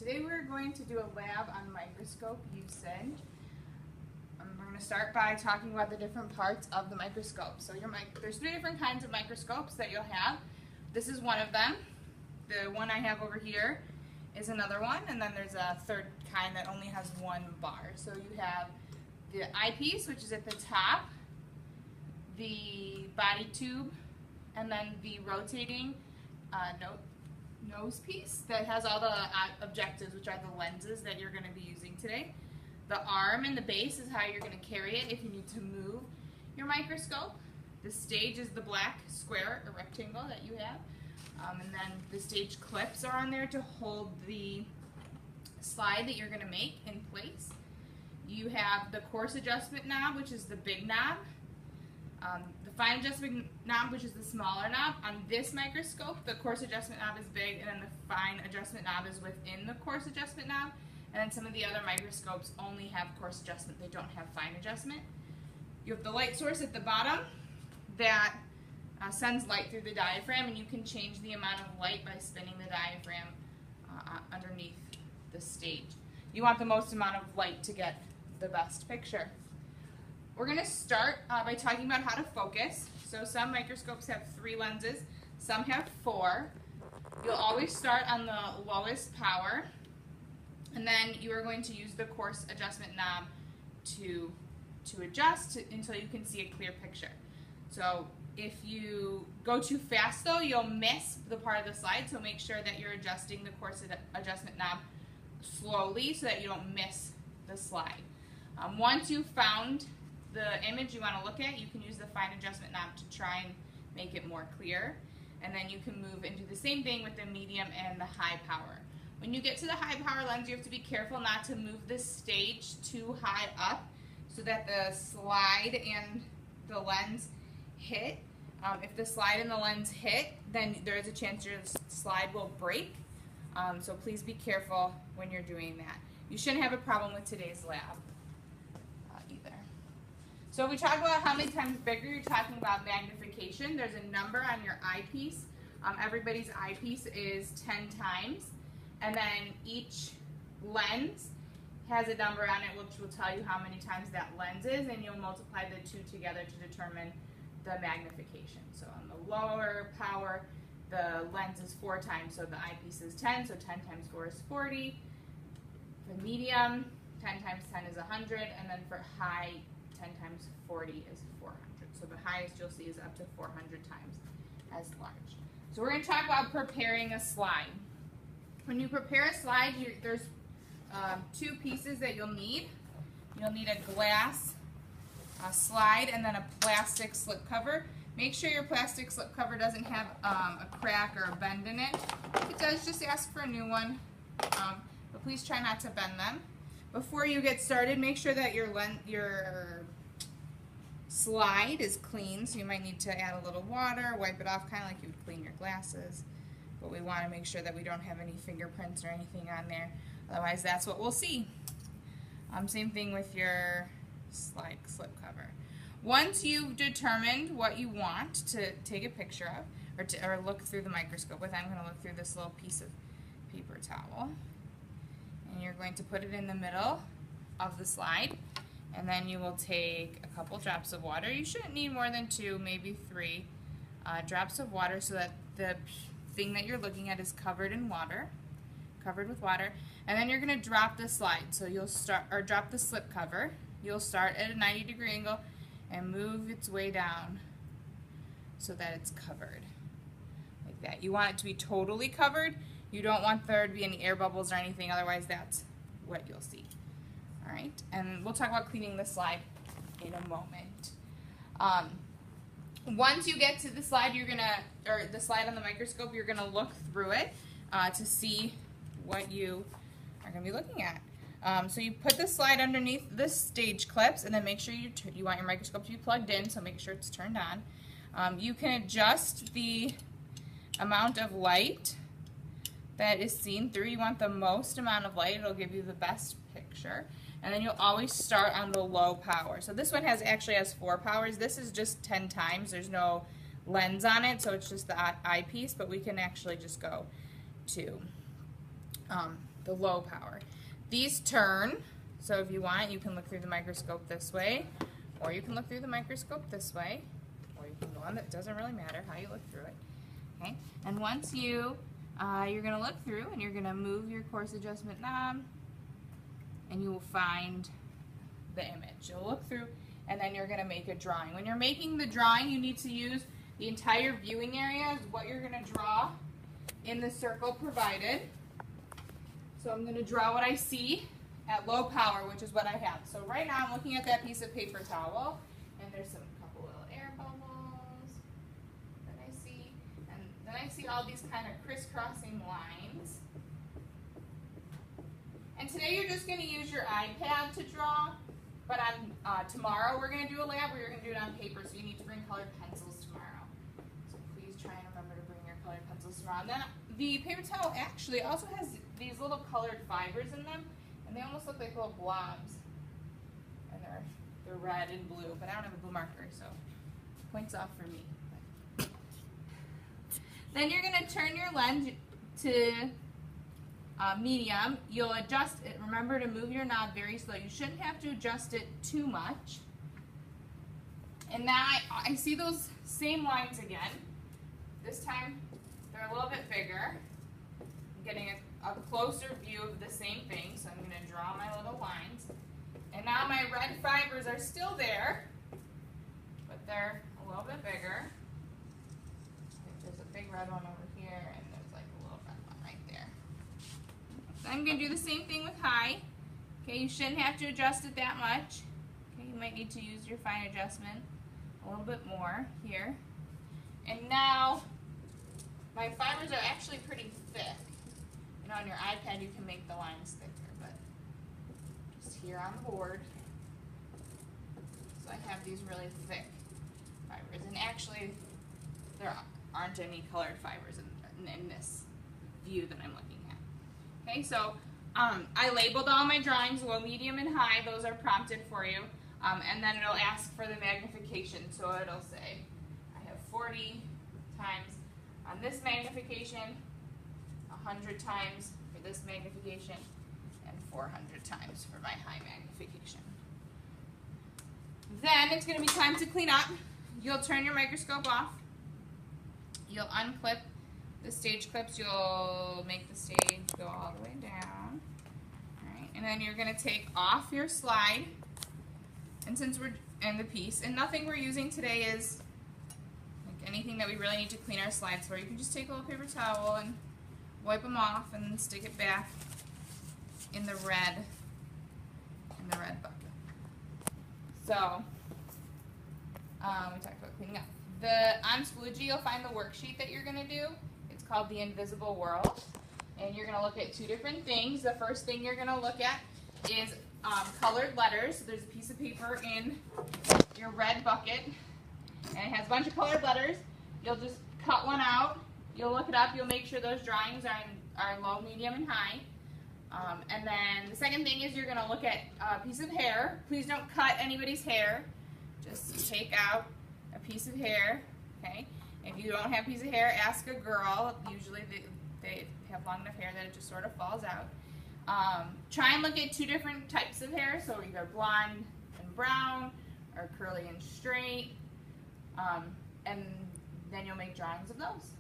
Today we're going to do a lab on microscope usage. We're going to start by talking about the different parts of the microscope. So there's 3 different kinds of microscopes that you'll have. This is one of them. The one I have over here is another one, and then there's a third kind that only has 1 bar. So you have the eyepiece, which is at the top, the body tube, and then the rotating nose piece that has all the objectives, which are the lenses that you're going to be using today. The arm and the base is how you're going to carry it if you need to move your microscope. The stage is the black square or rectangle that you have. And then the stage clips are on there to hold the slide that you're going to make in place. You have the coarse adjustment knob, which is the big knob. The fine adjustment knob, which is the smaller knob. On this microscope, the coarse adjustment knob is big, and then the fine adjustment knob is within the coarse adjustment knob. And then some of the other microscopes only have coarse adjustment. They don't have fine adjustment. You have the light source at the bottom that sends light through the diaphragm, and you can change the amount of light by spinning the diaphragm underneath the stage. You want the most amount of light to get the best picture. We're going to start by talking about how to focus. So some microscopes have 3 lenses, some have 4. You'll always start on the lowest power, and then you are going to use the coarse adjustment knob to adjust until you can see a clear picture. So if you go too fast though, you'll miss the part of the slide, so make sure that you're adjusting the coarse adjustment knob slowly so that you don't miss the slide. Once you've found the image you want to look at, you can use the fine adjustment knob to try and make it more clear, and then you can move and do the same thing with the medium and the high power. When you get to the high power lens, you have to be careful not to move the stage too high up so that the slide and the lens hit. If the slide and the lens hit, then there is a chance your slide will break. So please be careful when you're doing that. You shouldn't have a problem with today's lab either. So if we talk about how many times bigger, you're talking about magnification. There's a number on your eyepiece. Everybody's eyepiece is 10 times. And then each lens has a number on it which will tell you how many times that lens is, and you'll multiply the 2 together to determine the magnification. So on the lower power, the lens is 4 times, so the eyepiece is 10, so 10 times 4 is 40. For medium, 10 times 10 is 100, and then for high, 10 times 40 is 400. So the highest you'll see is up to 400 times as large. So we're going to talk about preparing a slide. When you prepare a slide, there's 2 pieces that you'll need. You'll need a glass slide and then a plastic slip cover. Make sure your plastic slip cover doesn't have a crack or a bend in it. If it does, just ask for a new one, but please try not to bend them. Before you get started, make sure that your slide is clean, so you might need to add a little water, wipe it off kind of like you would clean your glasses. But we want to make sure that we don't have any fingerprints or anything on there, otherwise that's what we'll see. Same thing with your slide slip cover. Once you've determined what you want to take a picture of or look through the microscope with, I'm going to look through this little piece of paper towel, and you're going to put it in the middle of the slide, and then you will take a couple drops of water. You shouldn't need more than 2, maybe 3 drops of water, so that the thing that you're looking at is covered with water, and then you're going to drop the slide. So you'll drop the slip cover. You'll start at a 90-degree angle and move its way down so that it's covered like that. You want it to be totally covered. You don't want there to be any air bubbles or anything, otherwise that's what you'll see. All right, and we'll talk about cleaning the slide in a moment. Once you get to the slide, the slide on the microscope, you're gonna look through it to see what you are gonna be looking at. So you put the slide underneath the stage clips, and then make sure you want your microscope to be plugged in, so make sure it's turned on. You can adjust the amount of light that is seen through. You want the most amount of light. It'll give you the best picture. And then you'll always start on the low power. So this one actually has 4 powers. This is just 10 times. There's no lens on it, so it's just the eyepiece, but we can actually just go to the low power. These turn, so if you want, you can look through the microscope this way, or you can look through the microscope this way, or you can go on. That doesn't really matter how you look through it. Okay, and once you're going to look through, and you're going to move your coarse adjustment knob, and you will find the image. You'll look through, and then you're going to make a drawing. When you're making the drawing, you need to use the entire viewing area is what you're going to draw in the circle provided. So I'm going to draw what I see at low power, which is what I have. So right now I'm looking at that piece of paper towel, and there's some couple little air bubbles that I see, and then I see all these kind of crisscrossing lines. And today you're just going to use your iPad to draw, but on tomorrow we're going to do a lab where you're going to do it on paper, so you need to bring colored pencils tomorrow. So please try and remember to bring your colored pencils tomorrow. And then the paper towel actually also has these little colored fibers in them, and they almost look like little blobs. And they're red and blue, but I don't have a blue marker, so points off for me. Then you're going to turn your lens to medium. You'll adjust it. Remember to move your knob very slow. You shouldn't have to adjust it too much. And now I see those same lines again. This time they're a little bit bigger. I'm getting a closer view of the same thing, so I'm going to draw my little lines. And now my red fibers are still there, but they're a little bit bigger. There's a big red one over here, and there's like a little red one right there. So I'm going to do the same thing with high. Okay, you shouldn't have to adjust it that much. Okay, you might need to use your fine adjustment a little bit more here. And now my fibers are actually pretty thick. You know, on your iPad you can make the lines thicker, but just here on the board. So I have these really thick fibers, and actually there aren't any colored fibers in this view that I'm looking at. Okay, so I labeled all my drawings, low, medium, and high. Those are prompted for you. And then it'll ask for the magnification. So it'll say, I have 40 times on this magnification, 100 times for this magnification, and 400 times for my high magnification. Then it's going to be time to clean up. You'll turn your microscope off. You'll unclip the stage clips. You'll make the stage go all the way down. All right, and then you're going to take off your slide. And since we're in the piece, and nothing we're using today is like anything that we really need to clean our slides for, you can just take a little paper towel and wipe them off and stick it back in the red bucket. So we talked about cleaning up. On Schoology, you'll find the worksheet that you're going to do. It's called The Invisible World, and you're going to look at two different things. The first thing you're going to look at is colored letters. So there's a piece of paper in your red bucket, and it has a bunch of colored letters. You'll just cut one out. You'll look it up. You'll make sure those drawings are low, medium, and high. And then the second thing is you're going to look at a piece of hair. Please don't cut anybody's hair. Just take out a piece of hair. Okay. If you don't have a piece of hair, ask a girl. Usually they have long enough hair that it just sort of falls out. Try and look at two different types of hair, so either blonde and brown, or curly and straight, and then you'll make drawings of those.